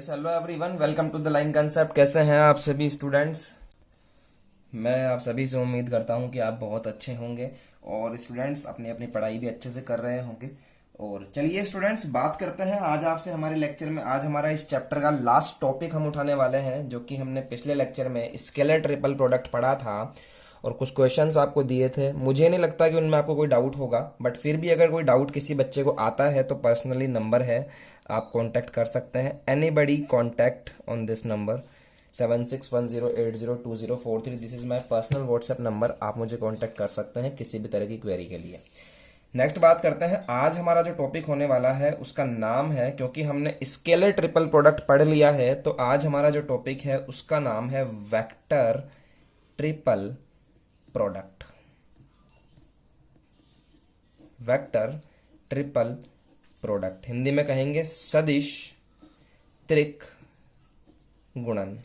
Yes hello everyone, welcome to the line concept. कैसे हैं आप सभी स्टूडेंट्स? मैं आप सभी से उम्मीद करता हूं कि आप बहुत अच्छे होंगे और स्टूडेंट्स अपनी अपनी पढ़ाई भी अच्छे से कर रहे होंगे। और चलिए स्टूडेंट्स, बात करते हैं आज आपसे हमारे लेक्चर में। आज हमारा इस चैप्टर का लास्ट टॉपिक हम उठाने वाले हैं, जो कि हमने पिछले लेक्चर में स्केलर ट्रिपल प्रोडक्ट पढ़ा था और कुछ क्वेश्चंस आपको दिए थे। मुझे नहीं लगता कि उनमें आपको कोई डाउट होगा, बट फिर भी अगर कोई डाउट किसी बच्चे को आता है तो पर्सनली नंबर है, आप कांटेक्ट कर सकते हैं। Anybody contact on this number 7610802043। This is my personal WhatsApp number. आप मुझे कांटेक्ट कर सकते हैं किसी भी तरह की क्वेरी के लिए। नेक्स्ट बात करते हैं। आज हमारा जो टॉपिक होने वाला है उसका नाम है, क्योंकि हमने स्केलर ट्रिपल प्रोडक्ट पढ़ लिया है, तो आज हमारा जो टॉपिक है उसका नाम है vector triple product. Vector triple product Hindi में कहेंगे सदिश त्रिक गुणन।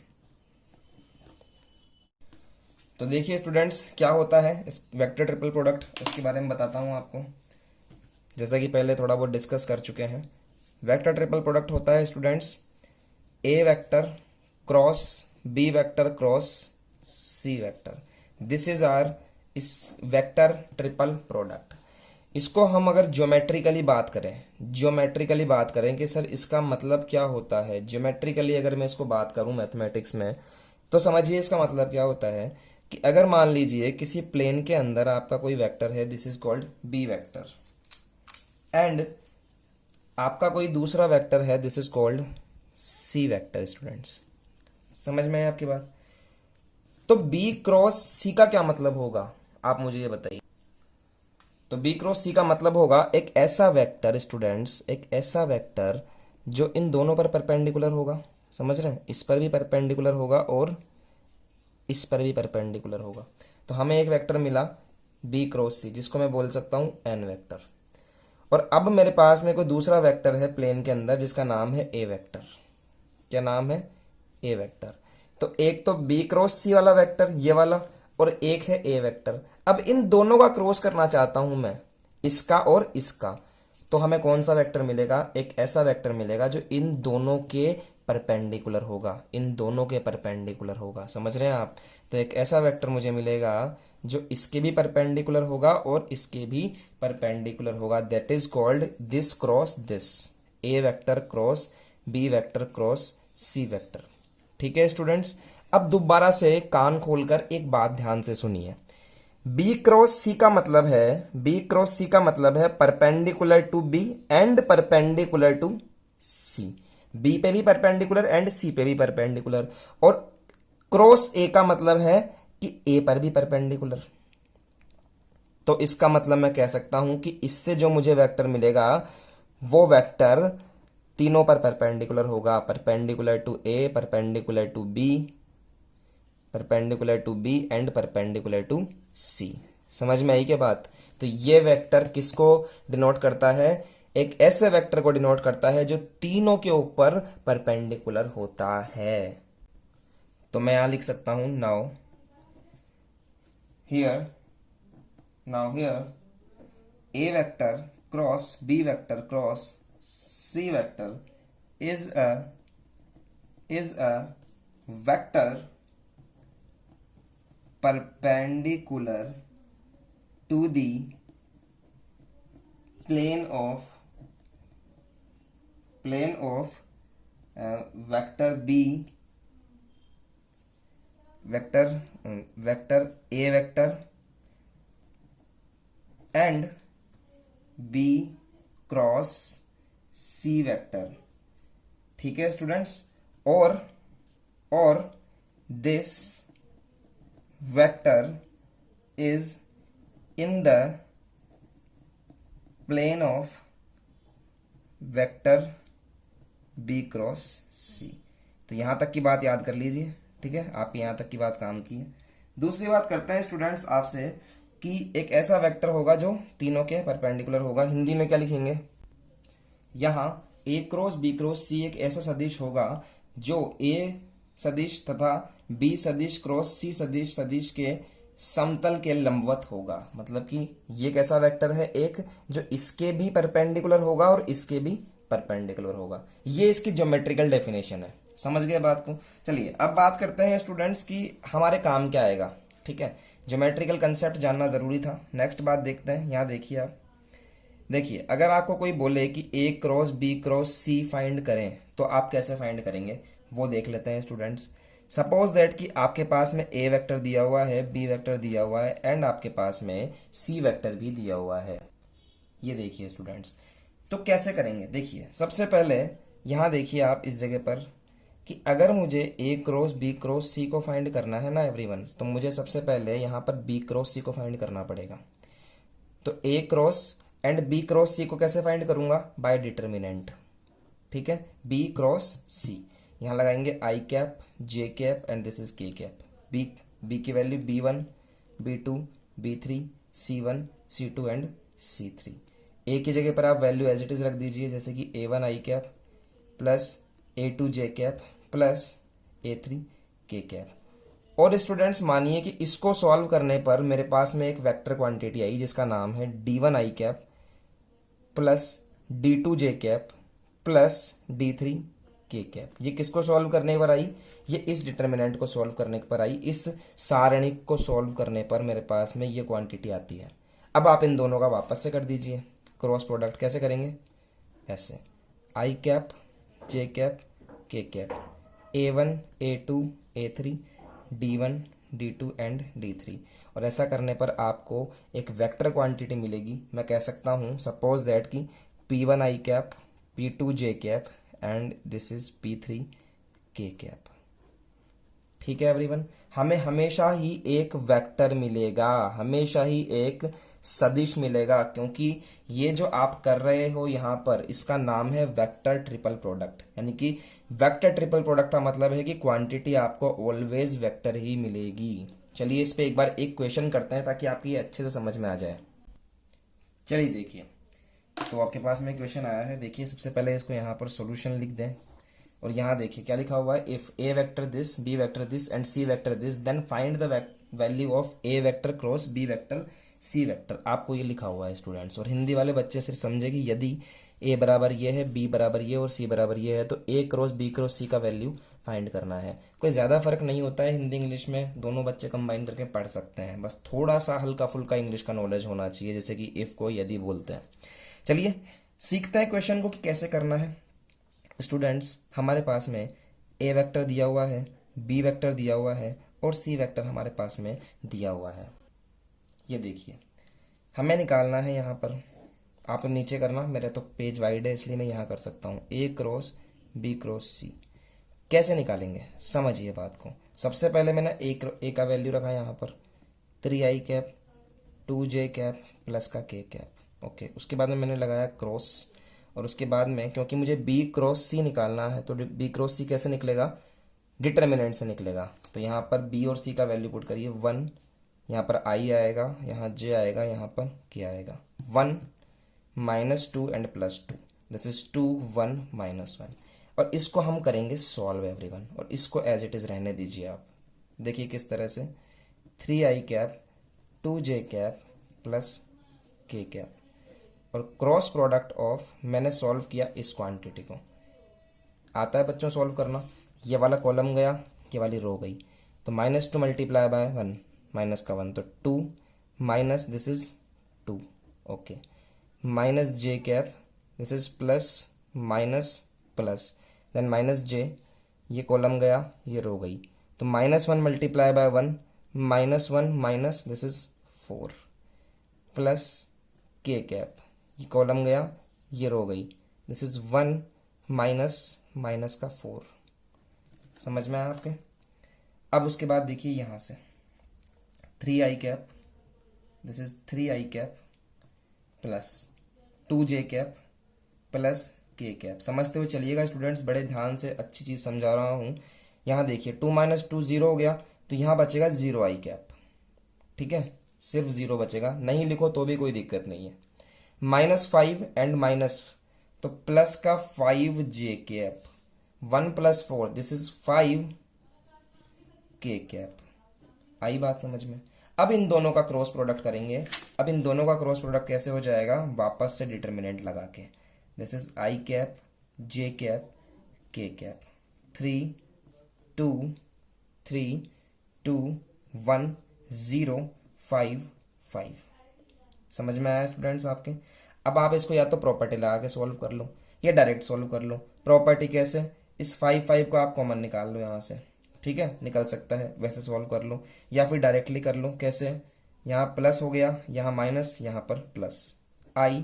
तो देखिए स्टूडेंट्स, क्या होता है इस वेक्टर ट्रिपल प्रोडक्ट, उसके बारे में बताता हूं आपको। जैसा कि पहले थोड़ा बहुत डिस्कस कर चुके हैं, वेक्टर ट्रिपल प्रोडक्ट होता है students A vector cross B vector cross C vector. This is our इस वेक्टर ट्रिपल प्रोडक्ट। इसको हम अगर ज्योमेट्रिकली बात करें कि सर इसका मतलब क्या होता है, ज्योमेट्रिकली अगर मैं इसको बात करूं मैथमेटिक्स में, तो समझिए इसका मतलब क्या होता है कि अगर मान लीजिए किसी प्लेन के अंदर आपका कोई वेक्टर है, this is called B vector, and आपका कोई दूसरा वेक्टर है, this is called C vector. Students समझ में है आपकी बात? तो बी क्रॉस सी का क्या मतलब होगा, आप मुझे ये बताइए। तो बी क्रॉस सी का मतलब होगा एक ऐसा वेक्टर स्टूडेंट्स, एक ऐसा वेक्टर जो इन दोनों पर परपेंडिकुलर होगा। समझ रहे हैं? इस पर भी परपेंडिकुलर होगा और इस पर भी परपेंडिकुलर होगा। तो हमें एक वेक्टर मिला बी क्रॉस सी, जिसको मैं बोल सकता हूं एन वेक्टर। और अब मेरे पास में कोई दूसरा वेक्टर है प्लेन के अंदर, जिसका नाम है ए वेक्टर। क्या नाम है? ए वेक्टर। तो एक तो बी क्रॉस सी वाला वेक्टर ये वाला, और एक है ए वेक्टर। अब इन दोनों का क्रॉस करना चाहता हूं मैं, इसका और इसका। तो हमें कौन सा वेक्टर मिलेगा? एक ऐसा वेक्टर मिलेगा जो इन दोनों के परपेंडिकुलर होगा, इन दोनों के परपेंडिकुलर होगा। समझ रहे हैं आप? तो एक ऐसा वेक्टर मुझे मिलेगा जो इसके भी परपेंडिकुलर होगा और इसके भी परपेंडिकुलर होगा। That is called this cross this, A vector cross B vector cross C vector. ठीक है स्टूडेंट्स, अब दोबारा से कान खोलकर एक बात ध्यान से सुनिए। बी क्रॉस सी का मतलब है, बी क्रॉस सी का मतलब है perpendicular to B and perpendicular to C. B पे भी परपेंडिकुलर एंड सी पे भी परपेंडिकुलर। और क्रॉस ए का मतलब है कि ए पर भी परपेंडिकुलर। तो इसका मतलब मैं कह सकता हूं कि इससे जो मुझे वेक्टर मिलेगा वो वेक्टर तीनों पर परपेंडिकुलर होगा। Perpendicular to A, perpendicular to B, perpendicular to B and perpendicular to C. समझ में आई क्या बात? तो ये वेक्टर किसको डिनोट करता है? एक ऐसे वेक्टर को डिनोट करता है जो तीनों के ऊपर परपेंडिकुलर होता है। तो मैं यहां लिख सकता हूं now here A vector cross B vector cross C vector is a vector perpendicular to the plane of vector b vector a vector and b cross C vector. ठीक है स्टूडेंट्स? और this vector is in the plane of vector B cross C. तो यहां तक की बात याद कर लीजिए। ठीक है, आपकी यहां तक की बात काम की है। दूसरी बात करते हैं स्टूडेंट्स आपसे कि एक ऐसा वेक्टर होगा जो तीनों के परपेंडिकुलर होगा। हिंदी में क्या लिखेंगे? यहां ए क्रॉस बी क्रॉस सी एक ऐसा सदिश होगा जो ए सदिश तथा बी सदिश क्रॉस सी सदिश सदिश के समतल के लंबवत होगा। मतलब कि ये कैसा वेक्टर है? एक जो इसके भी परपेंडिकुलर होगा और इसके भी परपेंडिकुलर होगा। ये इसकी ज्योमेट्रिकल डेफिनेशन है। समझ गए बात को। चलिए अब बात करते हैं स्टूडेंट्स की हमारे काम क्या आएगा। ठीक है, ज्योमेट्रिकल कंसेप्ट जानना जरूरी था। नेक्स्ट बात देखते हैं, यहाँ देखिए आप, देखिए अगर आपको कोई बोले कि A cross B cross C find करें तो आप कैसे फाइंड करेंगे वो देख लेते हैं स्टूडेंट्स। सपोज दैट कि आपके पास में ए वेक्टर दिया हुआ है, बी वेक्टर दिया हुआ है एंड आपके पास में सी वेक्टर भी दिया हुआ है। ये देखिए स्टूडेंट्स, तो कैसे करेंगे। देखिए सबसे पहले यहाँ देखिए आप इस जगह पर कि अगर मुझे ए क्रॉस बी क्रॉस सी को फाइंड करना है ना एवरीवन, तो मुझे सबसे पहले यहाँ पर बी क्रॉस सी को फाइंड करना पड़ेगा। तो ए क्रॉस एंड बी क्रॉस सी को कैसे फाइंड करूंगा, बाय डिटर्मिनेंट। ठीक है, बी क्रॉस सी यहाँ लगाएंगे I cap J cap and this is K cap. B की value B1 B2 B3 C1 C2 and C3। A की जगह पर आप वैल्यू एज इट इज रख दीजिए, जैसे कि A1 आई कैप प्लस A2 जे कैप प्लस A3 के कैप। और स्टूडेंट्स मानिए कि इसको सॉल्व करने पर मेरे पास में एक वेक्टर क्वांटिटी आई जिसका नाम है D1 आई कैप प्लस D2 जे कैप प्लस D3 के कैप। ये किसको सॉल्व करने पर आई, ये इस डिटर्मिनेंट को सॉल्व करने पर आई, इस सारणिक को सॉल्व करने पर मेरे पास में ये क्वांटिटी आती है। अब आप इन दोनों का वापस से कर दीजिए क्रॉस प्रोडक्ट। कैसे करेंगे, ऐसे आई कैप जे कैप के cap A1 A2 A3 D1 D2 and D3। और ऐसा करने पर आपको एक वेक्टर क्वांटिटी मिलेगी। मैं कह सकता हूं सपोज दैट कि P1 I cap P2 J cap and this is P3 के कैप। ठीक है एवरीवन, हमें हमेशा ही एक वेक्टर मिलेगा, हमेशा ही एक सदिश मिलेगा, क्योंकि ये जो आप कर रहे हो यहाँ पर इसका नाम है वेक्टर ट्रिपल प्रोडक्ट। यानी कि वेक्टर ट्रिपल प्रोडक्ट का मतलब है कि क्वांटिटी आपको ऑलवेज वेक्टर ही मिलेगी। चलिए इस पे एक बार एक क्वेश्चन करते हैं ताकि आपकी ये अच्छे से समझ में आ जाए। चलिए देखिए, तो आपके पास में क्वेश्चन आया है। देखिए सबसे पहले इसको यहाँ पर सॉल्यूशन लिख दें और यहाँ देखिए क्या लिखा हुआ है, if A vector this B vector this and C vector this then find the value of A vector cross B vector C vector. आपको ये लिखा हुआ है स्टूडेंट्स। और हिंदी वाले बच्चे सिर्फ समझे कि यदि ए बराबर ये है, बी बराबर ये और सी बराबर ये है तो ए क्रॉस बी क्रॉस सी का वैल्यू फाइंड करना है। कोई ज़्यादा फर्क नहीं होता है, हिंदी इंग्लिश में दोनों बच्चे कंबाइन करके पढ़ सकते हैं। बस थोड़ा सा हल्का फुल्का इंग्लिश का नॉलेज होना चाहिए, जैसे कि इफ को यदि बोलते हैं। चलिए सीखते हैं क्वेश्चन को कि कैसे करना है। स्टूडेंट्स हमारे पास में ए वेक्टर दिया हुआ है, बी वेक्टर दिया हुआ है और सी वेक्टर हमारे पास में दिया हुआ है। ये देखिए हमें निकालना है यहाँ पर, आप नीचे करना, मेरा तो पेज वाइड है इसलिए मैं यहाँ कर सकता हूँ। ए क्रॉस बी क्रॉस सी कैसे निकालेंगे समझिए बात को। सबसे पहले मैंने ए का वैल्यू रखा यहाँ पर 3 I cap 2 J cap plus का के कैप। ओके, उसके बाद में मैंने लगाया क्रॉस और उसके बाद में क्योंकि मुझे बी क्रॉस सी निकालना है तो बी क्रॉस सी कैसे निकलेगा, डिटर्मिनेंट से निकलेगा। तो यहाँ पर बी और सी का वैल्यू पुट करिए 1, यहाँ पर आई आएगा, यहाँ जे आएगा, यहाँ पर के आएगा। 1 -2 एंड +2 दिस इज 2 1 -1। और इसको हम करेंगे सॉल्व एवरीवन, और इसको एज इट इज रहने दीजिए आप। देखिए किस तरह से 3 I cap 2 J cap plus K cap और क्रॉस प्रोडक्ट ऑफ, मैंने सॉल्व किया इस क्वांटिटी को। आता है बच्चों सॉल्व करना। ये वाला कॉलम गया, ये वाली रो गई, तो -2 मल्टीप्लाई बाय 1 माइनस का 1 तो 2 minus this is 2। Okay, minus J cap this is plus minus plus then minus J, ये कॉलम गया ये रो गई, तो -1 multiply by 1 -1 minus this is 4 plus K cap, ये कॉलम गया ये रो गई, दिस इज 1 माइनस माइनस का 4। समझ में आया आपके। अब उसके बाद देखिए यहां से 3 I cap this is 3 I cap plus 2 J cap plus K cap. समझते हुए चलिएगा स्टूडेंट्स, बड़े ध्यान से अच्छी चीज समझा रहा हूं। यहां देखिए 2 - 2 0 हो गया, तो यहां बचेगा 0 आई कैप। ठीक है, सिर्फ 0 बचेगा, नहीं लिखो तो भी कोई दिक्कत नहीं है। -5 एंड माइनस, तो प्लस का 5 जे कैप 1 + 4 दिस इज 5 के कैप। आई बात समझ में। अब इन दोनों का क्रॉस प्रोडक्ट करेंगे। अब इन दोनों का क्रॉस प्रोडक्ट कैसे हो जाएगा, वापस से डिटर्मिनेंट लगा के। This is I cap, J cap, के कैप। 3 2 3 2 1 0 5 5। समझ में आया स्टूडेंट्स आपके? अब आप इसको या तो प्रॉपर्टी लगा के सॉल्व कर लो या डायरेक्ट सॉल्व कर लो। प्रॉपर्टी कैसे? इस 5 5 को आप कॉमन निकाल लो यहाँ से, ठीक है, निकल सकता है, वैसे सॉल्व कर लो या फिर डायरेक्टली कर लो। कैसे? यहाँ प्लस हो गया, यहाँ माइनस, यहाँ पर प्लस। आई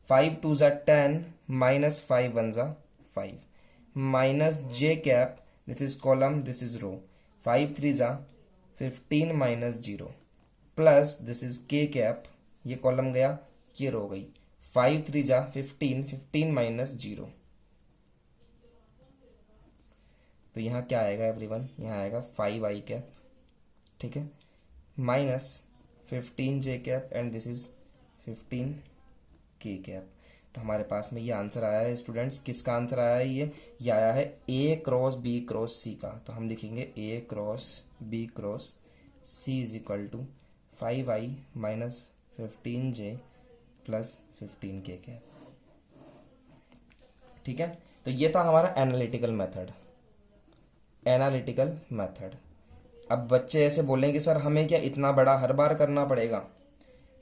5 2 ज़ा 10 माइनस 5 1 ज़ा 5 minus J cap, this is column, this is row, 5 3 ज़ा 15 minus 0 plus this is K cap, ये कॉलम गया, ये रो गई, 5 3 ज़ा 15 15 माइनस 0। तो यहाँ क्या आएगा एवरीवन? यहाँ आएगा 5 आई कैप, ठीक है, minus 15 J cap and this is 15 K cap. तो हमारे पास में ये आंसर आया है स्टूडेंट्स। किसका आंसर आया है? ये आया है A cross B cross C का। तो हम लिखेंगे A cross B cross C is equal to 5 I minus 15 J plus 15 K cap. ठीक है, तो ये था हमारा एनालिटिकल मेथड। Analytical method. अब बच्चे ऐसे बोलेंगे सर हमें क्या इतना बड़ा हर बार करना पड़ेगा?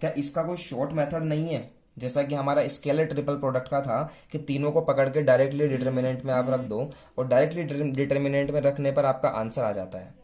क्या इसका कोई शॉर्ट मेथड नहीं है? जैसा कि हमारा स्केलर ट्रिपल प्रोडक्ट का था कि तीनों को पकड़ के डायरेक्टली डिटर्मिनेंट में आप रख दो और डायरेक्टली डिटर्मिनेंट में रखने पर आपका आंसर आ जाता है।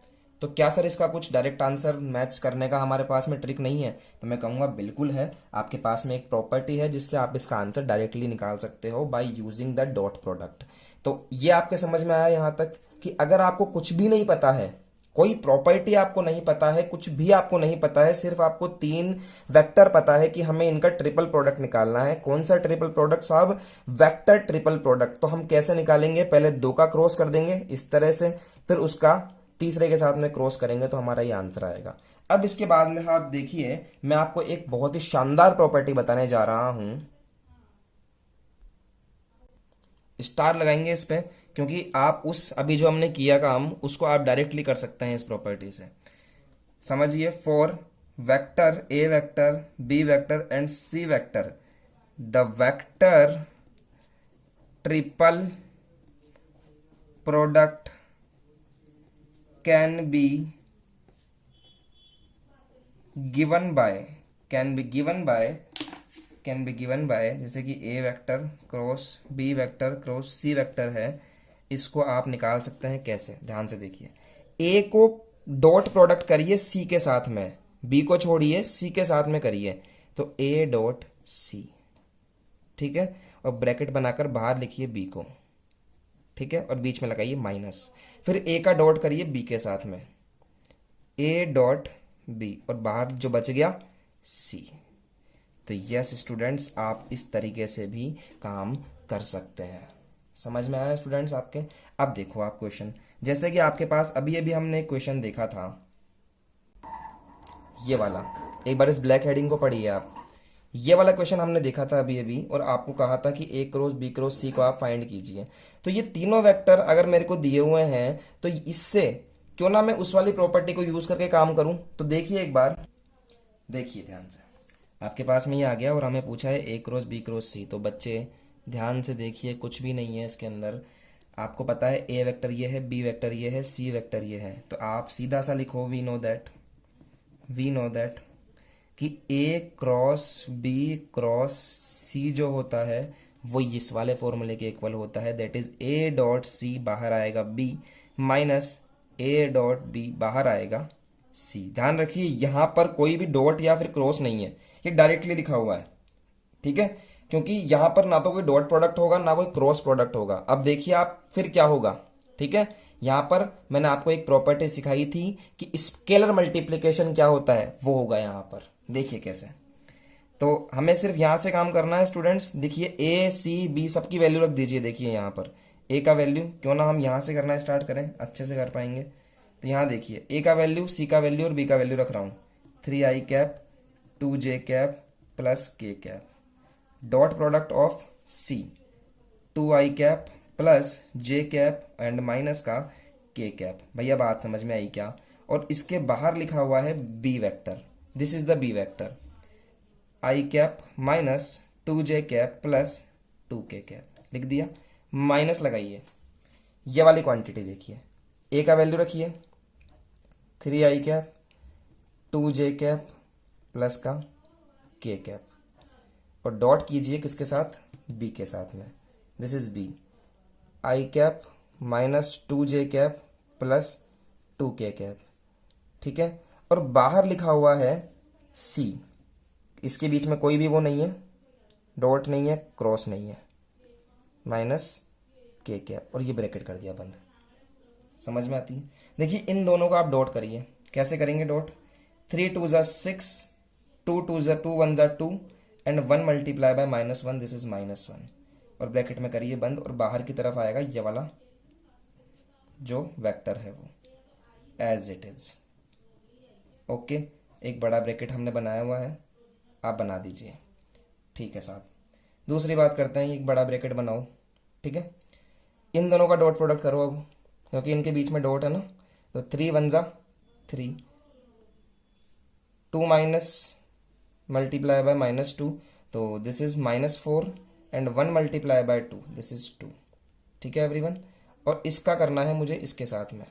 तो क्या सर इसका कुछ डायरेक्ट आंसर मैच करने का हमारे पास में ट्रिक नहीं है? तो मैं कहूँगा बिल्कुल है। आपके पास में एक प्रॉपर्टी है जिससे आप इसका आंसर डायरेक्टली निकाल सकते हो by using the dot product. तो ये आपके समझ में आया यहाँ तक कि अगर आपको कुछ भी नहीं पता है, कोई प्रॉपर्टी आपको नहीं पता है, कुछ भी आपको नहीं पता है, सिर्फ आपको 3 वेक्टर पता है कि हमें इनका ट्रिपल प्रोडक्ट निकालना है। कौन सा ट्रिपल प्रोडक्ट साहब? Vector triple product. तो हम कैसे निकालेंगे? पहले 2 का क्रॉस कर देंगे इस तरह से, फिर उसका तीसरे के साथ में क्रॉस करेंगे तो हमारा ये आंसर आएगा। अब इसके बाद में आप देखिए, मैं आपको एक बहुत ही शानदार प्रॉपर्टी बताने जा रहा हूं। स्टार लगाएंगे इस पे क्योंकि आप उस अभी जो हमने किया काम उसको आप डायरेक्टली कर सकते हैं इस प्रॉपर्टी से। समझिए, for vector A vector B vector and C vector the vector triple product can be given by जैसे कि A vector cross B vector cross C vector है। इसको आप निकाल सकते हैं कैसे? ध्यान से देखिए, ए को डॉट प्रोडक्ट करिए सी के साथ में, बी को छोड़िए सी के साथ में करिए, तो ए डॉट सी, ठीक है, और ब्रैकेट बनाकर बाहर लिखिए बी को, ठीक है, और बीच में लगाइए माइनस। फिर ए का डॉट करिए बी के साथ में, ए डॉट बी, और बाहर जो बच गया सी। तो यस स्टूडेंट्स, आप इस तरीके से भी काम कर सकते हैं। समझ में आया स्टूडेंट्स आपके? अब देखो आप क्वेश्चन, जैसे कि आपके पास अभी अभी हमने एक क्वेश्चन देखा था, ये वाला, एक बार इस ब्लैक हेडिंग को पढ़िए आप। ये वाला क्वेश्चन हमने देखा था अभी अभी और आपको कहा था कि ए क्रॉस बी क्रॉस सी को आप फाइंड कीजिए। तो ये तीनों वेक्टर अगर मेरे को दिए हुए हैं तो इससे क्यों ना मैं उस वाली प्रॉपर्टी को यूज करके काम करूं। तो देखिए एक बार, देखिए ध्यान से, आपके पास में ये आ गया और हमें पूछा है A cross B cross C. तो बच्चे ध्यान से देखिए, कुछ भी नहीं है इसके अंदर। आपको पता है ए वेक्टर ये है, बी वेक्टर ये है, सी वेक्टर ये है। तो आप सीधा सा लिखो वी नो दैट कि ए क्रॉस बी क्रॉस सी जो होता है वो इस वाले फॉर्मूले के इक्वल होता है, that is A dot C बाहर आएगा B minus A dot B बाहर आएगा सी। ध्यान रखिए यहां पर कोई भी डॉट या फिर क्रॉस नहीं है, ये डायरेक्टली लिखा हुआ है, ठीक है, क्योंकि यहां पर ना तो कोई डॉट प्रोडक्ट होगा ना कोई क्रॉस प्रोडक्ट होगा। अब देखिए आप फिर क्या होगा, ठीक है। यहां पर मैंने आपको एक प्रॉपर्टी सिखाई थी कि स्केलर मल्टीप्लिकेशन क्या होता है, वो होगा यहां पर। देखिए कैसे, तो हमें सिर्फ यहां से काम करना है स्टूडेंट्स। देखिए ए सी बी सबकी वैल्यू रख दीजिए। देखिए यहां पर ए का वैल्यू क्यों ना हम यहां से करना स्टार्ट करें, अच्छे से कर पाएंगे। तो यहां देखिए ए का वैल्यू, सी का वैल्यू और बी का वैल्यू रख रहा हूं, 3 I cap 2 J cap plus K cap, dot product of C 2 I cap plus J cap and minus का के कैप। भैया बात समझ में आई क्या? और इसके बाहर लिखा हुआ है B vector, this is the B vector, I cap minus 2 J cap plus 2k cap लिख दिया। माइनस लगाइए, ये वाली क्वांटिटी देखिए, ए का वैल्यू रखिए 3i cap 2j cap plus का k कैप और डॉट कीजिए किसके साथ, b के साथ में। This is b, i cap minus 2j cap plus 2k cap, ठीक है। और बाहर लिखा हुआ है c, इसके बीच में कोई भी वो नहीं है, डॉट नहीं है, क्रॉस नहीं है, माइनस k कैप और ये ब्रैकेट कर दिया बंद। समझ में आती है? देखिए इन दोनों को आप डॉट करिए, कैसे करेंगे डॉट, 3 2 ज़ा 6, 2 2 ज़ा 2 1 ज़ा 2 and 1 multiply by -1, this is -1 और ब्रैकेट में करिए बंद और बाहर की तरफ आएगा ये वाला जो वेक्टर है वो एज इट इज। ओके, एक बड़ा ब्रैकेट हमने बनाया हुआ है, आप बना दीजिए, ठीक है साहब। दूसरी बात करते हैं, एक बड़ा ब्रैकेट बनाओ, ठीक है। इन दोनों का डॉट प्रोडक्ट करो अब, क्योंकि इनके बीच में डॉट है ना, तो 3 1 ज़ा 3, 2 माइनस मल्टीप्लाई बाय -2, तो this is -4 and 1 multiply bye 2, this is 2, ठीक है एवरीवन। और इसका करना है मुझे इसके साथ में,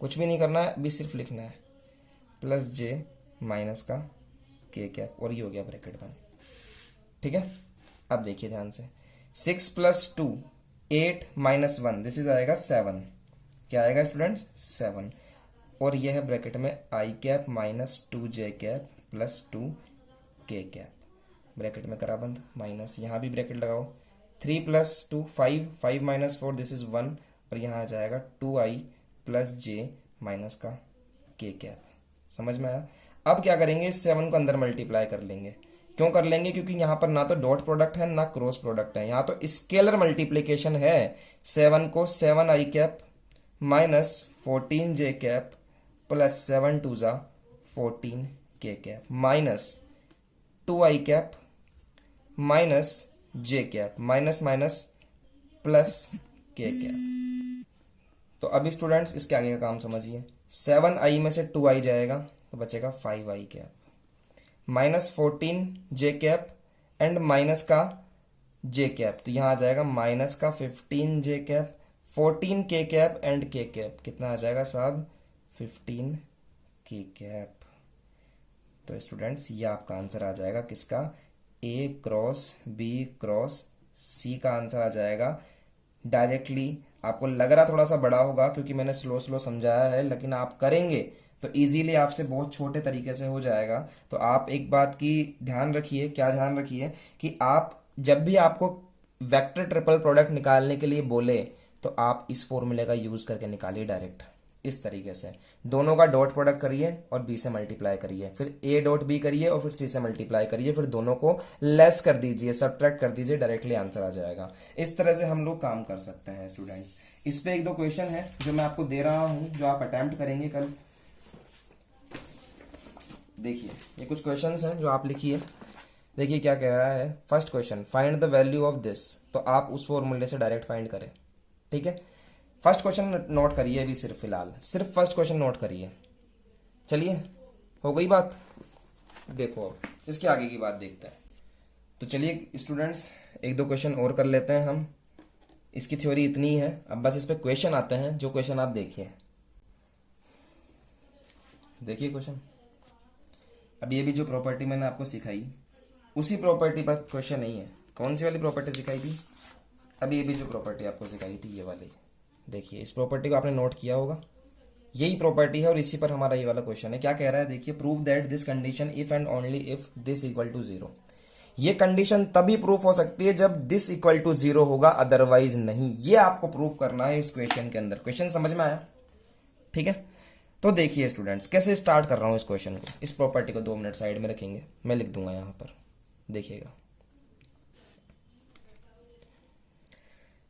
कुछ भी नहीं करना है, अभी सिर्फ लिखना है प्लस j माइनस का k कैप और ये हो गया ब्रैकेट बंद, ठीक है। अब देखिए ध्यान से, 6 + 2 8 - 1, दिस इज आएगा 7, क्या आएगा स्टूडेंट्स 7 और ये है ब्रैकेट में i cap minus 2j cap plus 2k cap, bracket में करा बंद, माइनस यहाँ भी ब्रैकेट लगाओ, 3 + 2 5, 5 - 4 दिस इज 1 और यहाँ आ जाएगा 2i प्लस j माइनस का k कैप। समझ में आया? अब क्या करेंगे, इस 7 को अंदर मल्टीप्लाई कर लेंगे। क्यों कर लेंगे, क्योंकि यहाँ पर ना तो डॉट प्रोडक्ट है ना क्रॉस प्रोडक्ट है, यहाँ तो स्केलर मल्टीप्लीकेशन है। 7 को 7i cap minus 14j cap plus 7 2 ज़ा 14k cap minus 2i cap minus j cap minus minus plus k cap. तो अभी स्टूडेंट्स इसके आगे का काम समझिए, 7i में से 2i जाएगा तो बचेगा 5i cap minus 14j cap and minus का j कैप, तो यहाँ आ जाएगा माइनस का 15j cap 14k cap and k cap, कितना आ जाएगा साहब 15k कैप। तो स्टूडेंट्स ये आपका आंसर आ जाएगा किसका, a cross b cross c का आंसर आ जाएगा। डायरेक्टली आपको लग रहा थोड़ा सा बड़ा होगा क्योंकि मैंने स्लो स्लो समझाया है, लेकिन आप करेंगे तो इजीली आपसे बहुत छोटे तरीके से हो जाएगा। तो आप एक बात की ध्यान रखिए, क्या ध्यान रखिए कि आप जब भी आपको वेक्टर ट्रिपल प्रोडक्ट निकालने के लिए बोले तो आप इस फॉर्मूले का यूज करके निकालिए डायरेक्ट, इस तरीके से दोनों का डॉट प्रोडक्ट करिए और b से मल्टीप्लाई करिए, फिर a डॉट b करिए और फिर c से मल्टीप्लाई करिए, फिर दोनों को लेस कर दीजिए, सब्ट्रैक्ट कर दीजिए, डायरेक्टली आंसर आ जाएगा। इस तरह से हम लोग काम कर सकते हैं स्टूडेंट्स। इस पे 1-2 क्वेश्चन है जो मैं आपको दे रहा हूं, जो आप अटेम्प्ट करेंगे कल। देखिए ये कुछ क्वेश्चंस हैं जो आप लिखिए। देखिए क्या कह रहा है, first question, find the value of this, तो आप उस फॉर्मूले से डायरेक्ट फाइंड करें, ठीक है। फर्स्ट क्वेश्चन नोट करिए अभी, सिर्फ फिलहाल सिर्फ फर्स्ट क्वेश्चन नोट करिए। चलिए हो गई बात, देखो अब इसके आगे की बात देखते हैं। तो चलिए स्टूडेंट्स 1-2 क्वेश्चन और कर लेते हैं हम, इसकी थ्योरी इतनी ही है, अब बस इस पे क्वेश्चन आते हैं। जो क्वेश्चन आप देखिए, देखिए क्वेश्चन, अब ये भी जो प्रॉपर्टी मैंने आपको सिखाई उसी प्रॉपर्टी पर क्वेश्चन नहीं है। कौन सी वाली प्रॉपर्टी सिखाई थी, अभी ये भी जो प्रॉपर्टी आपको सिखाई थी ये वाली, देखिए इस प्रॉपर्टी को आपने नोट किया होगा, यही प्रॉपर्टी है और इसी पर हमारा ये वाला क्वेश्चन है। क्या कह रहा है, देखिए prove that this condition if and only if this equal to 0। ये कंडीशन तभी प्रूफ हो सकती है जब दिस इक्वल टू 0 होगा, अदरवाइज नहीं। ये आपको प्रूफ करना है इस क्वेश्चन के अंदर। क्वेश्चन समझ में आया, ठीक है। तो देखिए स्टूडेंट्स कैसे स्टार्ट कर रहा हूं इस क्वेश्चन को। इस प्रॉपर्टी को 2 मिनट साइड में रखेंगे, मैं लिख दूंगा यहां पर, देखिएगा।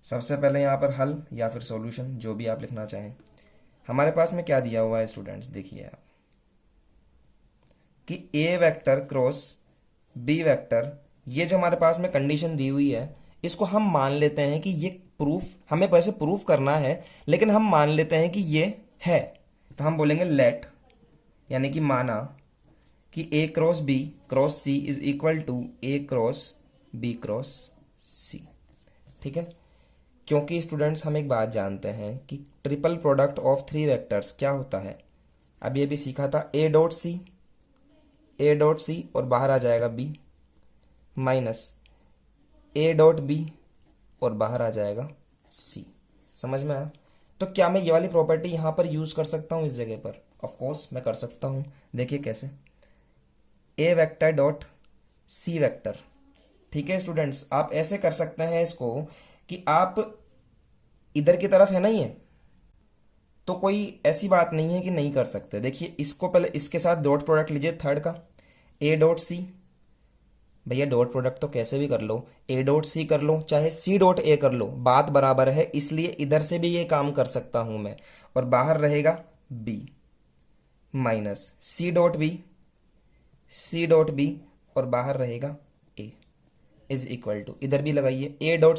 सबसे पहले यहां पर हल या फिर सॉल्यूशन, जो भी आप लिखना चाहें। हमारे पास में क्या दिया हुआ है स्टूडेंट्स, देखिए आप कि a vector cross b vector, ये जो हमारे पास में कंडीशन दी हुई है, इसको हम मान लेते हैं कि ये प्रूफ, हमें वैसे प्रूफ करना है लेकिन हम मान लेते हैं कि ये है। तो हम बोलेंगे लेट, यानी कि माना कि a cross b cross c is equal to a cross b cross c। ठीक है, क्योंकि स्टूडेंट्स हम एक बात जानते हैं कि triple product of three vectors क्या होता है। अब ये भी सीखा था, ए डॉट सी और बाहर आ जाएगा B, minus A dot B और बाहर आ जाएगा सी। समझ में आया? तो क्या मैं ये वाली प्रॉपर्टी यहां पर यूज कर सकता हूं इस जगह पर? ऑफ कोर्स मैं कर सकता हूं। देखिए कैसे, ए वेक्टर डॉट सी वेक्टर। ठीक है स्टूडेंट्स, आप ऐसे कर सकते हैं इसको कि आप इधर की तरफ है ना ये, तो कोई ऐसी बात नहीं है कि नहीं कर सकते। देखिए इसको पहले इसके साथ डॉट प्रोडक्ट लीजिए थर्ड का, ए डॉट सी। भैया डॉट प्रोडक्ट तो कैसे भी कर लो, ए डॉट सी कर लो चाहे सी डॉट ए कर लो, बात बराबर है, इसलिए इधर से भी ये काम कर सकता हूं मैं। और बाहर रहेगा B minus C dot B और बाहर रहेगा ए इज इक्वल टू, इधर भी लगाइए ए डॉट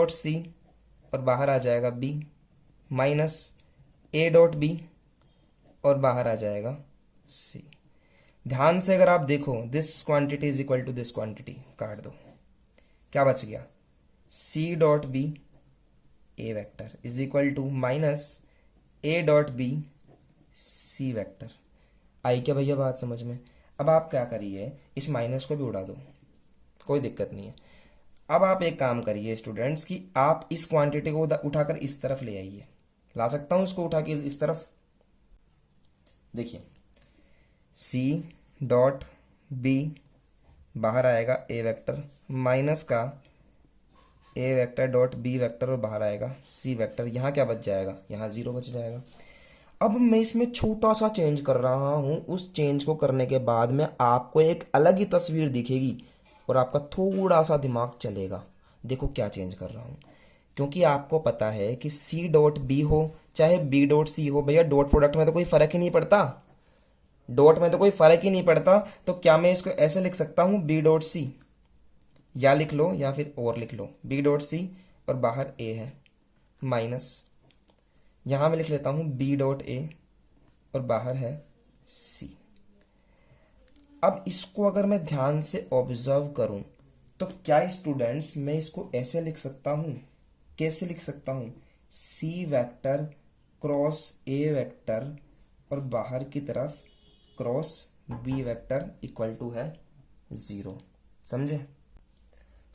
सी और बाहर आ जाएगा B minus A dot B और बाहर आ जाएगा सी। ध्यान से अगर आप देखो, this quantity is equal to this quantity, काट दो, क्या बच गया, C dot B A vector is equal to minus A dot B C vector. आई क्या भैया बात समझ में? अब आप क्या करिए, इस माइनस को भी उड़ा दो, कोई दिक्कत नहीं है। अब आप एक काम करिए स्टूडेंट्स कि आप इस क्वांटिटी को उठाकर इस तरफ ले आइए। ला सकता हूं इसको उठा के इस तरफ? देखिए सी डॉट बी बाहर आएगा ए वेक्टर माइनस का ए वेक्टर डॉट बी वेक्टर और बाहर आएगा सी वेक्टर। यहाँ क्या बच जाएगा, यहाँ जीरो बच जाएगा। अब मैं इसमें छोटा सा चेंज कर रहा हूं, उस चेंज को करने के बाद में आपको एक अलग ही तस्वीर दिखेगी और आपका थोड़ा सा दिमाग चलेगा। देखो क्या चेंज कर रहा हूं, क्योंकि आपको पता है कि सी डॉट बी हो चाहे बी डॉट सी हो, भैया डॉट प्रोडक्ट में तो कोई फर्क ही नहीं पड़ता, डॉट में तो कोई फर्क ही नहीं पड़ता। तो क्या मैं इसको ऐसे लिख सकता हूं, बी डॉट सी, या लिख लो या फिर और लिख लो, बी डॉट सी और बाहर ए है माइनस, यहां मैं लिख लेता हूं बी डॉट ए और बाहर है सी। अब इसको अगर मैं ध्यान से ऑब्जर्व करूं तो क्या स्टूडेंट्स मैं इसको ऐसे लिख सकता हूं, कैसे लिख सकता हूं, C vector cross A vector और बाहर की तरफ cross B vector equal to है जीरो। समझे?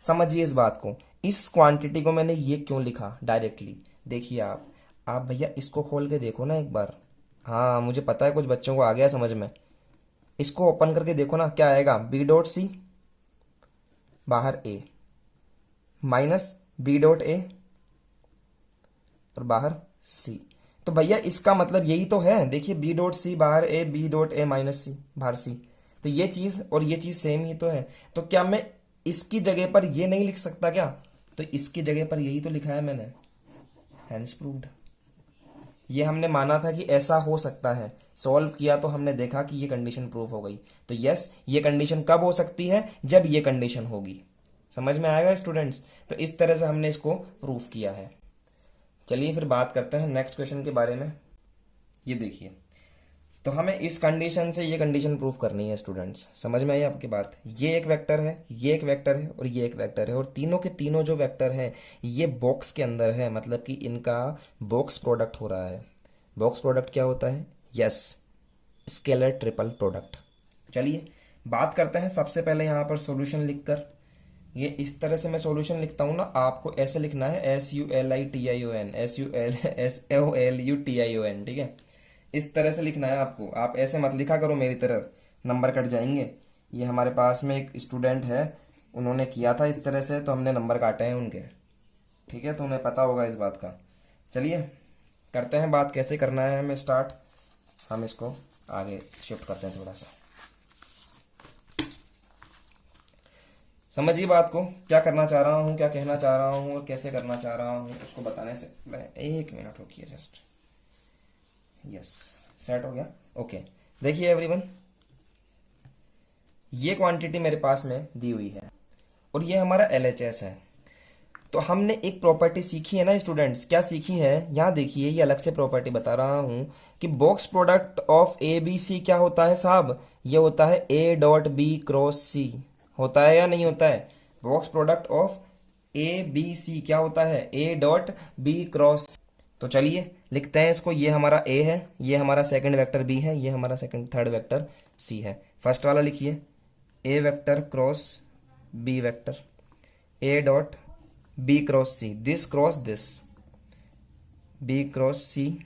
समझिए इस बात को, इस क्वांटिटी को मैंने ये क्यों लिखा डायरेक्टली। देखिए आप भैया इसको खोल के देखो ना एक बार। हाँ मुझे पता है कुछ बच्चों को आ गया समझ में। इसको ओपन करके देखो ना, क्या आएगा, बी डॉट सी बाहर ए माइनस बी डॉट ए और बाहर सी। तो भैया इसका मतलब यही तो है, देखिए बी डॉट सी बाहर ए, बी डॉट ए माइनस सी बाहर सी, तो ये चीज और ये चीज सेम ही तो है। तो क्या मैं इसकी जगह पर ये नहीं लिख सकता क्या? तो इसकी जगह पर यही तो लिखा है मैंने, हैंस प्रूव्ड। ये हमने माना था कि ऐसा हो सकता है, सॉल्व किया तो हमने देखा कि ये कंडीशन प्रूफ हो गई। तो यस, ये कंडीशन कब हो सकती है, जब ये कंडीशन होगी। समझ में आएगा स्टूडेंट्स? तो इस तरह से हमने इसको प्रूफ किया है। चलिए फिर बात करते हैं नेक्स्ट क्वेश्चन के बारे में। ये देखिए, तो हमें इस कंडीशन से ये कंडीशन प्रूफ करनी है स्टूडेंट्स। समझ में आई आपकी बात? ये एक वेक्टर है, ये एक वेक्टर है और ये एक वेक्टर है, और तीनों के तीनों जो वेक्टर है ये बॉक्स के अंदर है, मतलब कि इनका बॉक्स प्रोडक्ट हो रहा है। बॉक्स प्रोडक्ट क्या होता है? Yes, scalar triple product. चलिए बात करते हैं। सबसे पहले यहाँ पर सॉल्यूशन लिखकर, ये इस तरह से मैं सॉल्यूशन लिखता हूँ ना, आपको ऐसे लिखना है SULITION, SULUTION, ठीक है? इस तरह से लिखना है आपको। आप ऐसे मत लिखा करो मेरी तरह, नंबर कट जाएंगे। ये हमारे पास में एक स्टूडेंट है, उन्होंने किया था इस तरह से, तो हमने नंबर काटे हैं उनके, ठीक है? तो उन्हें पता होगा इस बात का। चलिए करते हैं बात, कैसे करना है हमें स्टार्ट। हम इसको आगे शिफ्ट करते हैं थोड़ा सा। समझिए बात को, क्या करना चाह रहा हूँ, क्या कहना चाह रहा हूँ और कैसे करना चाह रहा हूँ, उसको बताने से एक मिनट रुकिए जस्ट। यस, सेट हो गया, ओके। देखिए एवरीवन, ये क्वांटिटी मेरे पास में दी हुई है और ये हमारा LHS है। तो हमने एक प्रॉपर्टी सीखी है ना स्टूडेंट्स, क्या सीखी है? यहां देखिए, ये अलग से प्रॉपर्टी बता रहा हूं कि बॉक्स प्रोडक्ट ऑफ ABC क्या होता है साहब? ये होता है A dot B cross C। होता है या नहीं होता है? Box product of A B C क्या होता है, ए डॉट बी क्रॉस। तो चलिए लिखते हैं इसको, ये हमारा ए है, ये हमारा सेकंड वेक्टर बी है, ये हमारा सेकंड थर्ड वेक्टर सी है। फर्स्ट वाला लिखिए, A vector cross B vector, A dot B cross C, this B cross C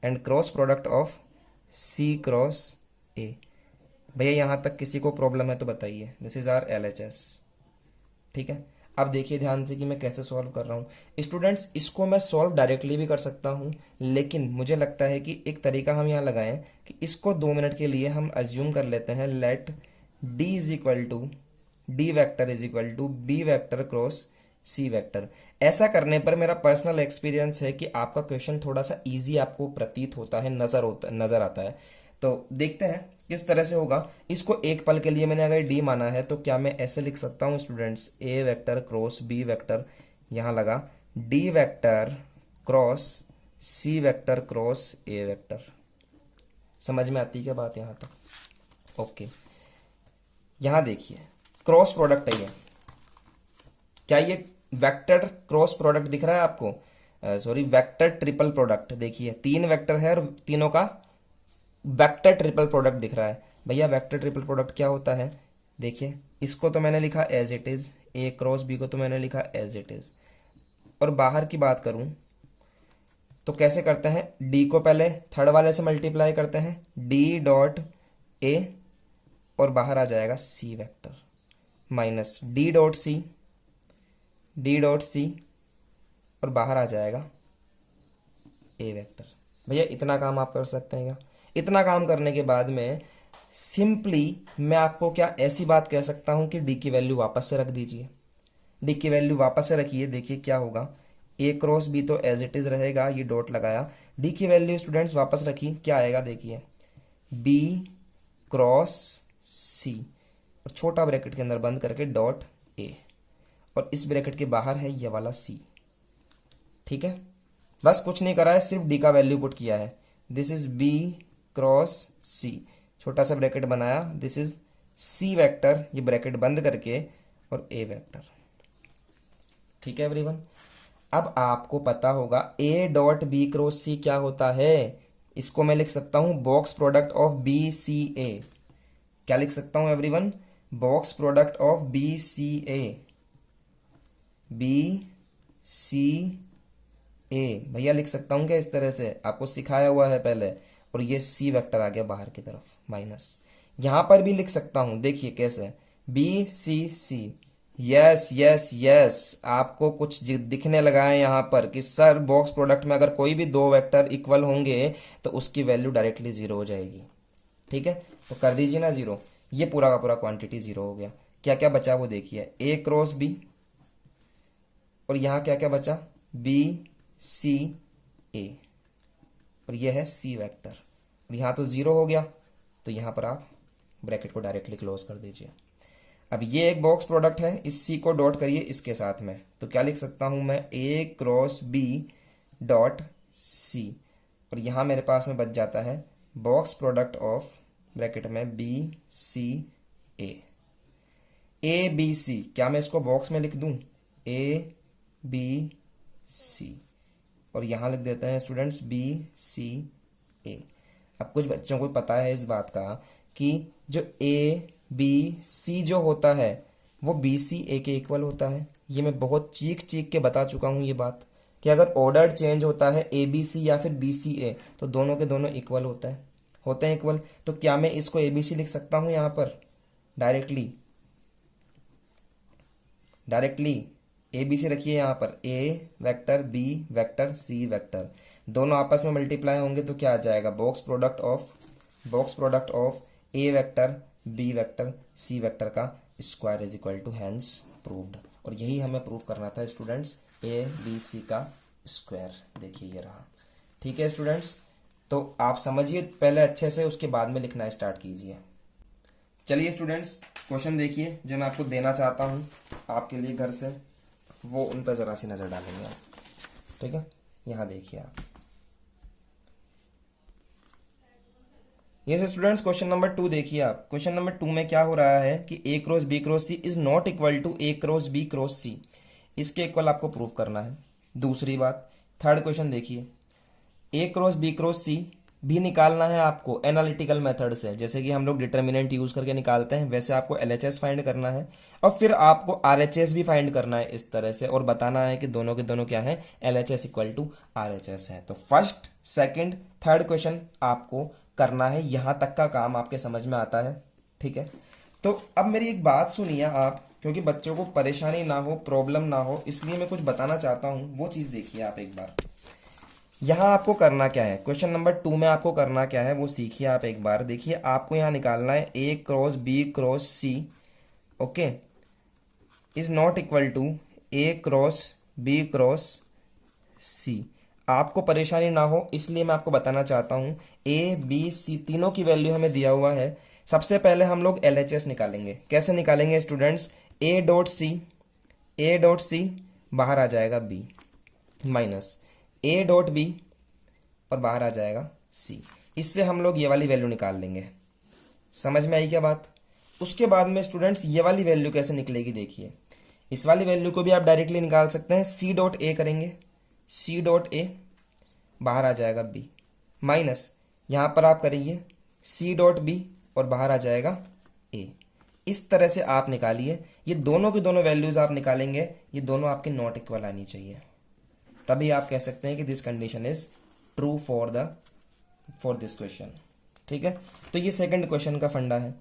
and cross product of C cross A. भैया यहाँ तक किसी को प्रॉब्लम है तो बताइए। This is our LHS। ठीक है, अब देखिए ध्यान से कि मैं कैसे सॉल्व कर रहा हूँ स्टूडेंट्स। इसको मैं सॉल्व डायरेक्टली भी कर सकता हूँ, लेकिन मुझे लगता है कि एक तरीका हम यहाँ लगाएं कि इसको 2 मिनट के लिए हम अज्यूम कर लेते हैं, let D is equal to D vector is equal to B vector cross C vector. ऐसा करने पर मेरा पर्सनल एक्सपीरियंस है कि आपका क्वेश्चन थोड़ा सा इजी आपको प्रतीत होता है, नजर आता है। तो देखते हैं किस तरह से होगा। इसको एक पल के लिए मैंने अगर डी माना है तो क्या मैं ऐसे लिख सकता हूँ students, A vector cross B vector, यहाँ लगा D vector cross C vector cross A vector. समझ में आती है क्या बात यहाँ तक? ओके, यहाँ देखिए क्रॉस प्रोडक्ट है ये, क्या ये वेक्टर क्रॉस प्रोडक्ट दिख रहा है आपको? Sorry, vector triple product. देखिए 3 वेक्टर है और तीनों का वेक्टर ट्रिपल प्रोडक्ट दिख रहा है। भैया वेक्टर ट्रिपल प्रोडक्ट क्या होता है? देखिए इसको तो मैंने लिखा as it is, A cross B को तो मैंने लिखा एज इट इज, और बाहर की बात करूं तो कैसे करते हैं, डी को पहले थर्ड वाले से मल्टीप्लाई करते हैं, डी डॉट ए और बाहर आ जाएगा C vector minus D dot C और बाहर आ जाएगा ए वेक्टर। भैया इतना काम आप कर सकते हैं क्या? इतना काम करने के बाद में सिंपली मैं आपको क्या ऐसी बात कह सकता हूं कि डी की वैल्यू वापस से रख दीजिए। डी की वैल्यू वापस से रखिए, देखिए क्या होगा, ए क्रॉस बी तो एज इट इज रहेगा, ये डॉट लगाया, डी की वैल्यू स्टूडेंट्स वापस रखी, क्या आएगा देखिए, बी क्रॉस सी और छोटा ब्रैकेट के अंदर बंद करके डॉट ए, और इस ब्रैकेट के बाहर है ये वाला सी। ठीक है, बस कुछ नहीं करा है, सिर्फ डी का वैल्यू पुट किया है। दिस इज बी क्रॉस सी, छोटा सा ब्रैकेट बनाया, दिस इज सी वेक्टर, ये ब्रैकेट बंद करके, और ए वेक्टर। ठीक है एवरीवन, अब आपको पता होगा A dot B cross C क्या होता है। इसको मैं लिख सकता हूं box product of B C A. क्या लिख सकता हूं everyone? Box product of B C A, B C A. भैया लिख सकता हूं क्या इस तरह से? आपको सिखाया हुआ है पहले, और ये सी वेक्टर आ गया बाहर की तरफ माइनस। यहां पर भी लिख सकता हूं, देखिए कैसे, बी सी सी। यस यस यस, आपको कुछ दिखने लगा है यहां पर कि सर बॉक्स प्रोडक्ट में अगर कोई भी 2 वेक्टर इक्वल होंगे तो उसकी वैल्यू डायरेक्टली 0 हो जाएगी। ठीक है, तो कर दीजिए ना 0, ये पूरा का पूरा क्वांटिटी 0 हो गया। क्या क्या बचा वो देखिए, ए क्रॉस बी, और यहां क्या क्या बचा, बी सी ए, और ये है सी वेक्टर, और यहाँ तो 0 हो गया, तो यहाँ पर आप ब्रैकेट को डायरेक्टली क्लोज कर दीजिए। अब ये एक बॉक्स प्रोडक्ट है, इस सी को डॉट करिए इसके साथ में, तो क्या लिख सकता हूं मैं, A cross B dot C, और यहाँ मेरे पास में बच जाता है बॉक्स प्रोडक्ट ऑफ ब्रैकेट में B C A B C. क्या मैं इसको बॉक्स में लिख दूं, ए बी सी, और यहां लिख देते हैं स्टूडेंट्स बी सी ए। अब कुछ बच्चों को पता है इस बात का कि जो ए बी सी जो होता है वो बी सी ए के इक्वल होता है। ये मैं बहुत चीख चीख के बता चुका हूं ये बात कि अगर ऑर्डर चेंज होता है ए बी सी या फिर बी सी ए तो दोनों के दोनों इक्वल होते हैं इक्वल। तो क्या मैं इसको ए बी सी लिख सकता हूं यहां पर डायरेक्टली ए बी सी रखिए यहाँ पर, A vector B vector C vector, दोनों आपस में मल्टीप्लाई होंगे तो क्या आ जाएगा, box product of A vector B vector C vector का square is equal to hence proved. और यही हमें प्रूव करना था स्टूडेंट्स, ए बी सी का स्क्वायर। देखिए ये रहा। ठीक है स्टूडेंट्स, तो आप समझिए पहले अच्छे से, उसके बाद में लिखना स्टार्ट कीजिए। चलिए स्टूडेंट्स, क्वेश्चन देखिए जो मैं आपको देना चाहता हूं आपके लिए घर से, वो उन पर जरा सी नजर डालेंगे आप। ठीक है, यहां देखिए आप, ये स्टूडेंट्स क्वेश्चन नंबर 2 देखिए आप। क्वेश्चन नंबर 2 में क्या हो रहा है कि A cross B cross C is not equal to A cross B cross C. इसके इक्वल आपको प्रूव करना है। दूसरी बात, थर्ड क्वेश्चन देखिए, ए क्रॉस बी क्रॉस सी भी निकालना है आपको एनालिटिकल मेथड से, जैसे कि हम लोग डिटर्मिनेंट यूज करके निकालते हैं, वैसे आपको एलएचएस फाइंड करना है और फिर आपको आरएचएस भी फाइंड करना है इस तरह से, और बताना है कि दोनों के दोनों क्या है, एलएचएस इक्वल टू आरएचएस है। तो फर्स्ट सेकंड थर्ड क्वेश्चन आपको करना है, यहां तक का काम आपके समझ में आता है, ठीक है। तो अब मेरी एक बात सुनिए आप, क्योंकि बच्चों को परेशानी ना हो, प्रॉब्लम ना हो, इसलिए मैं कुछ बताना चाहता हूं, वो चीज देखिए आप एक बार। यहां आपको करना क्या है, क्वेश्चन नंबर 2 में आपको करना क्या है वो सीखिए आप एक बार। देखिए आपको यहां निकालना है A cross B cross C, okay, is not equal to A cross B cross C. आपको परेशानी ना हो इसलिए मैं आपको बताना चाहता हूं, ए बी सी तीनों की वैल्यू हमें दिया हुआ है। सबसे पहले हम लोग एलएचएस निकालेंगे। कैसे निकालेंगे स्टूडेंट्स, ए डॉट सी बाहर आ जाएगा B, minus A dot B और बाहर आ जाएगा सी। इससे हम लोग ये वाली वैल्यू निकाल लेंगे। समझ में आई क्या बात? उसके बाद में स्टूडेंट्स ये वाली वैल्यू कैसे निकलेगी, देखिए इस वाली वैल्यू को भी आप डायरेक्टली निकाल सकते हैं। सी डॉट ए करेंगे, सी डॉट ए बाहर आ जाएगा बी, माइनस यहां पर आप करेंगे सी डॉट बी और बाहर आ जाएगा ए। इस तरह से आप निकालिए, ये दोनों की दोनों वैल्यूज आप निकालेंगे, ये दोनों आपके नॉट इक्वल आनी चाहिए, तभी आप कह सकते हैं कि this condition is true for this question, ठीक है। तो ये सेकंड क्वेश्चन का फंडा है।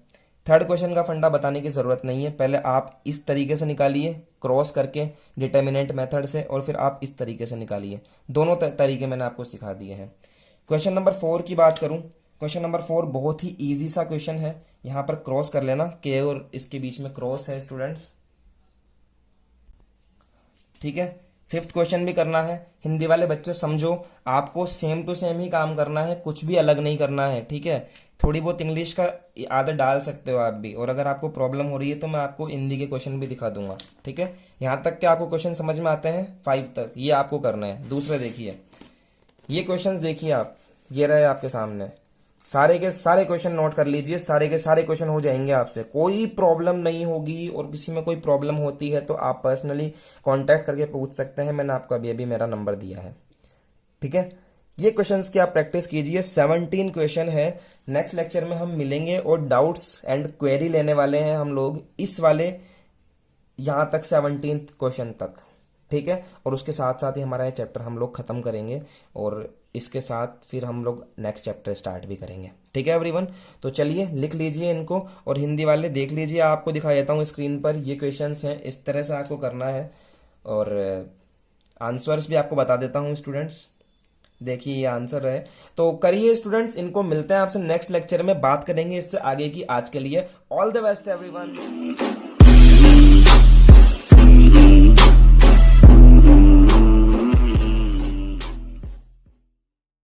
थर्ड क्वेश्चन का फंडा बताने की जरूरत नहीं है, पहले आप इस तरीके से निकालिए क्रॉस करके डिटर्मिनेंट मेथड से, और फिर आप इस तरीके से निकालिए। दोनों तरीके मैंने आपको सिखा दिए हैं। क्वेश्चन नंबर 4 की बात करूं, क्वेश्चन नंबर 4 बहुत ही इजी सा क्वेश्चन है। यहां पर क्रॉस कर लेना, के और इसके बीच में क्रॉस है स्टूडेंट्स, ठीक है। फिफ्थ क्वेश्चन भी करना है। हिंदी वाले बच्चों समझो, आपको सेम टू सेम ही काम करना है, कुछ भी अलग नहीं करना है, ठीक है। थोड़ी बहुत इंग्लिश का आदत डाल सकते हो आप भी, और अगर आपको प्रॉब्लम हो रही है तो मैं आपको हिंदी के क्वेश्चन भी दिखा दूंगा, ठीक है। यहां तक कि आपको क्वेश्चन समझ में आते हैं 5 तक, ये आपको करना है। दूसरे देखिए, ये क्वेश्चन देखिए आप, ये रहे आपके सामने, सारे के सारे क्वेश्चन नोट कर लीजिए, सारे के सारे क्वेश्चन हो जाएंगे आपसे, कोई प्रॉब्लम नहीं होगी। और किसी में कोई प्रॉब्लम होती है तो आप पर्सनली कांटेक्ट करके पूछ सकते हैं, मैंने आपको अभी अभी मेरा नंबर दिया है, ठीक है। ये क्वेश्चंस की आप प्रैक्टिस कीजिए, 17 क्वेश्चन है। नेक्स्ट लेक्चर में हम मिलेंगे और डाउट्स एंड क्वेरी लेने वाले हैं हम लोग, इस वाले यहां तक 17 क्वेश्चन तक, ठीक है। और उसके साथ साथ ही हमारा ये चैप्टर हम लोग खत्म करेंगे, और इसके साथ फिर हम लोग नेक्स्ट चैप्टर स्टार्ट भी करेंगे, ठीक है एवरीवन। तो चलिए लिख लीजिए इनको, और हिंदी वाले देख लीजिए, आपको दिखा देता हूँ स्क्रीन पर, ये क्वेश्चंस हैं, इस तरह से आपको करना है। और आंसर्स भी आपको बता देता हूँ स्टूडेंट्स, देखिए ये आंसर है। तो करिए स्टूडेंट्स, इनको मिलते हैं आपसे नेक्स्ट लेक्चर में, बात करेंगे इससे आगे की। आज के लिए ऑल द बेस्ट एवरीवन।